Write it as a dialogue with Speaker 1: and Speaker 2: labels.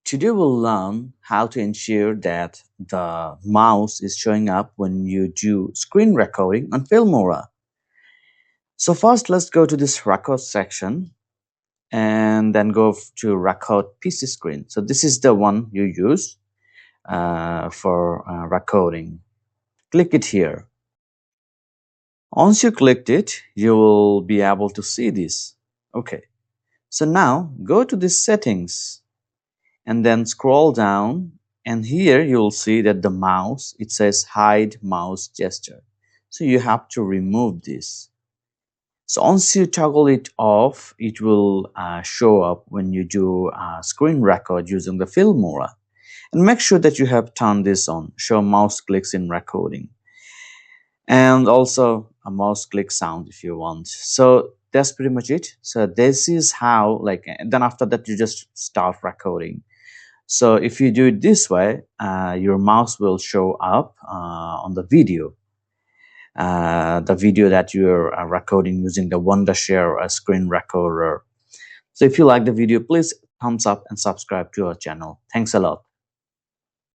Speaker 1: Today we'll learn how to ensure that the mouse is showing up when you do screen recording on Filmora. So first let's go to this record section and then go to record PC screen. So this is the one you use for recording. Click it here. Once you clicked it, you will be able to see this. Okay, so now go to the settings and then scroll down, and here you will see that the mouse, it says hide mouse gesture. So you have to remove this. So once you toggle it off, it will show up when you do screen record using the Filmora. And make sure that you have turned this on, show mouse clicks in recording, and also a mouse click sound if you want. So that's pretty much it. So this is how, like, and then after that you just start recording. So if you do it this way, your mouse will show up on the video that you're recording using the Wondershare Screen Recorder. So if you like the video, please thumbs up and subscribe to our channel. Thanks a lot.